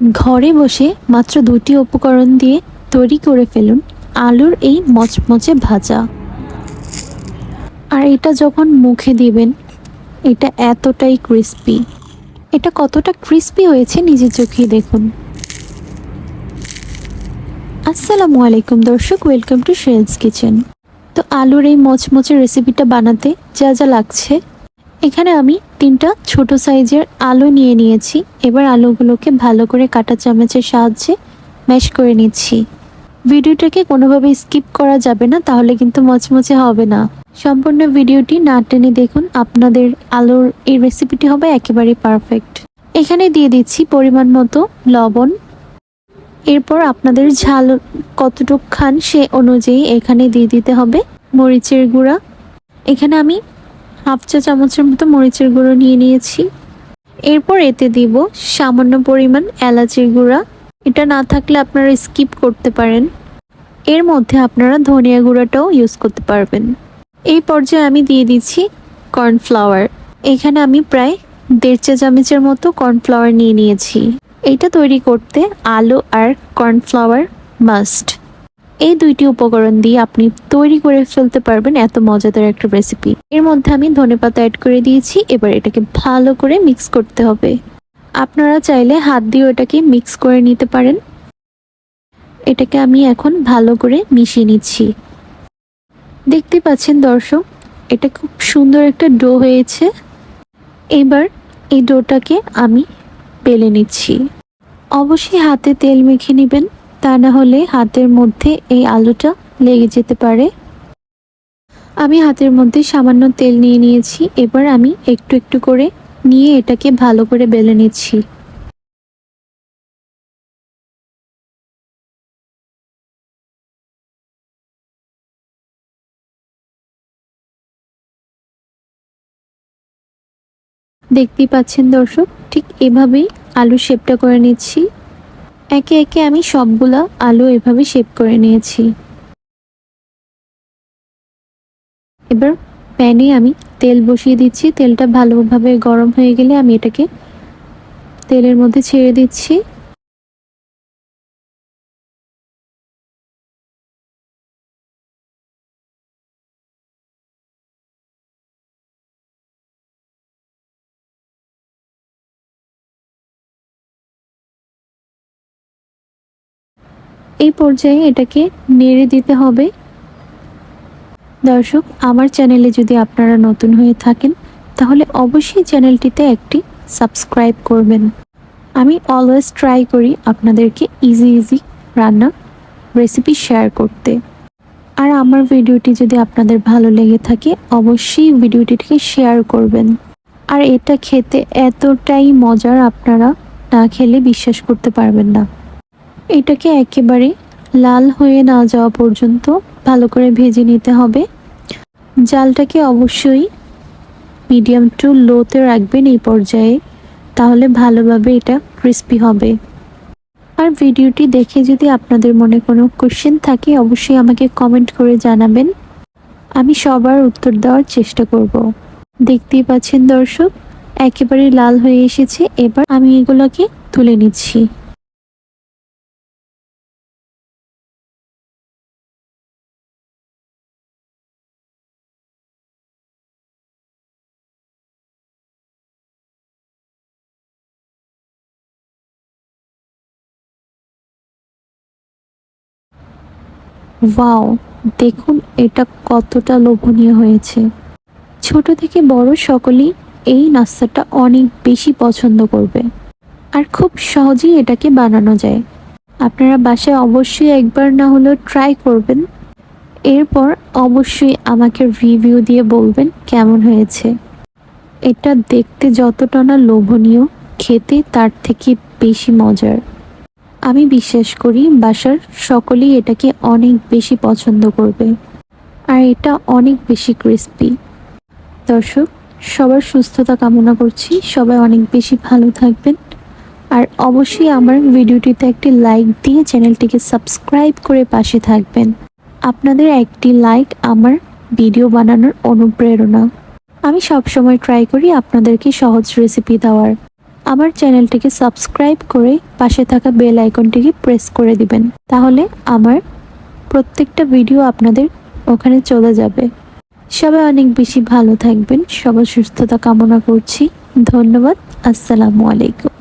ঘরে বসে মাত্র 2টি উপকরণ দিয়ে তৈরি করে ফেলুন আলুর এই মচমচে ভাজা। আর এটা যখন মুখে দিবেন, এটা এতটাই ক্রিস্পি। এটা কতটা ক্রিস্পি হয়েছে নিজের চোখেই দেখুন। আসসালামু আলাইকুম দর্শক, ওয়েলকাম টু শ্রেয়াস কিচেন। তো আলুর এই মচমচে রেসিপিটা বানাতে যা যা লাগছে, এখানে আমি 3টা ছোট সাইজের আলু নিয়ে নিয়েছি। এবার আলুগুলোকে ভালো করে কাঁটা চামচের সাহায্যে ম্যাশ করে নিচ্ছি। ভিডিওটাকে কোনোভাবে স্কিপ করা যাবে না, তাহলে কিন্তু মচমচে হবে না। সম্পূর্ণ ভিডিওটি না টেনে দেখুন, আপনাদের আলুর এই রেসিপিটি হবে একেবারে পারফেক্ট। এখানে দিয়ে দিচ্ছি পরিমাণ মতো লবণ। এরপর আপনাদের ঝাল কতটুকু খান সে অনুযায়ী এখানে দিয়ে দিতে হবে মরিচের গুঁড়া। এখানে আমি হাফ চা চামচের মতো মরিচের গুঁড়ো নিয়ে নিয়েছি। এরপর এতে দিব সামান্য পরিমাণ এলাচের গুঁড়া। এটা না থাকলে আপনারা স্কিপ করতে পারেন। এর মধ্যে আপনারা ধনিয়া গুঁড়াটাও ইউজ করতে পারবেন। এই পর্যায়ে আমি দিয়ে দিচ্ছি কর্নফ্লাওয়ার। এখানে আমি প্রায় 1.5 চা চামচের মতো কর্নফ্লাওয়ার নিয়ে নিয়েছি। এটা তৈরি করতে আলু আর কর্নফ্লাওয়ার মাস্ট। এই 2টি উপকরণ দিয়ে আপনি তৈরি করে ফেলতে পারবেন এত মজাদার একটা রেসিপি। এর মধ্যে আমি ধনেপাতা অ্যাড করে দিয়েছি। এবার এটাকে ভালো করে মিক্স করতে হবে। আপনারা চাইলে হাত দিয়ে এটাকে মিক্স করে নিতে পারেন। এটাকে আমি এখন ভালো করে মিশিয়ে নিচ্ছি। দেখতে পাচ্ছেন দর্শক, এটা খুব সুন্দর একটা ডো হয়েছে। এবার এই ডোটাকে আমি বেলে নিচ্ছি। অবশ্যই হাতে তেল মেখে নেবেন, তা না হলে হাতের মধ্যে এই আলুটা লেগে যেতে পারে। আমি হাতের মধ্যে সামান্য তেল নিয়ে নিয়েছি। এবার আমি একটু একটু করে নিয়ে এটাকে ভালো করে বেলে নিচ্ছি। দেখতেই পাচ্ছেন দর্শক, ঠিক এভাবেই আলু শেপটা করে নিচ্ছি। একে একে আমি সবগুলা আলু এভাবে শেপ করে নিয়েছি। এবার প্যানে আমি তেল বসিয়ে দিচ্ছি। তেলটা ভালোভাবে গরম হয়ে গেলে আমি এটাকে তেলের মধ্যে ছেড়ে দিচ্ছি। এই পর্যায়ে এটাকে নেড়ে দিতে হবে। দর্শক, আমার চ্যানেলে যদি আপনারা নতুন হয়ে থাকেন তাহলে অবশ্যই চ্যানেলটিতে একটি সাবস্ক্রাইব করবেন। আমি অলওয়েজ ট্রাই করি আপনাদেরকে ইজি রান্না রেসিপি শেয়ার করতে। আর আমার ভিডিওটি যদি আপনাদের ভালো লেগে থাকে অবশ্যই ভিডিওটিকে শেয়ার করবেন। আর এটা খেতে এতটাই মজার, আপনারা না খেলে বিশ্বাস করতে পারবেন না। এটাকে একেবারে লাল হয়ে না যাওয়া পর্যন্ত ভালো করে ভেজে নিতে হবে। জালটাকে অবশ্যই মিডিয়াম টু লোতে রাখবেন এই পর্যায়ে, তাহলে ভালোভাবে এটা ক্রিস্পি হবে। আর ভিডিওটি দেখে যদি আপনাদের মনে কোনো কোশ্চেন থাকে অবশ্যই আমাকে কমেন্ট করে জানাবেন, আমি সবার উত্তর দেওয়ার চেষ্টা করব। দেখতেই পাচ্ছেন দর্শক, একেবারে লাল হয়ে এসেছে। এবার আমি এগুলোকে তুলে নিচ্ছি। ওয়াও, দেখুন এটা কতটা লোভনীয় হয়েছে। ছোট থেকে বড় সকলেই এই নাস্তাটা অনেক বেশি পছন্দ করবে। আর খুব সহজেই এটাকে বানানো যায়। আপনারা বাসায় অবশ্যই একবার না হলেও ট্রাই করবেন। এরপর অবশ্যই আমাকে রিভিউ দিয়ে বলবেন কেমন হয়েছে। এটা দেখতে যতটা না লোভনীয়, খেতে তার থেকে বেশি মজার। আমি বিশ্বাস করি বাসার সকলেই এটাকে অনেক বেশি পছন্দ করবে। আর এটা অনেক বেশি ক্রিস্পি। দর্শক, সবার সুস্থতা কামনা করছি, সবাই অনেক বেশি ভালো থাকবেন। আর অবশ্যই আমার ভিডিওটিতে একটি লাইক দিয়ে চ্যানেলটিকে সাবস্ক্রাইব করে পাশে থাকবেন। আপনাদের একটি লাইক আমার ভিডিও বানানোর অনুপ্রেরণা। আমি সবসময় ট্রাই করি আপনাদেরকে সহজ রেসিপি দেওয়ার। আমার চ্যানেলটিকে সাবস্ক্রাইব করে পাশে থাকা বেল আইকনটিকে প্রেস করে দিবেন, তাহলে আমার প্রত্যেকটা ভিডিও আপনাদের ওখানে চলে যাবে। সবাই অনেক বেশি ভালো থাকবেন, সবার সুস্থতা কামনা করছি। ধন্যবাদ। আসসালামু আলাইকুম।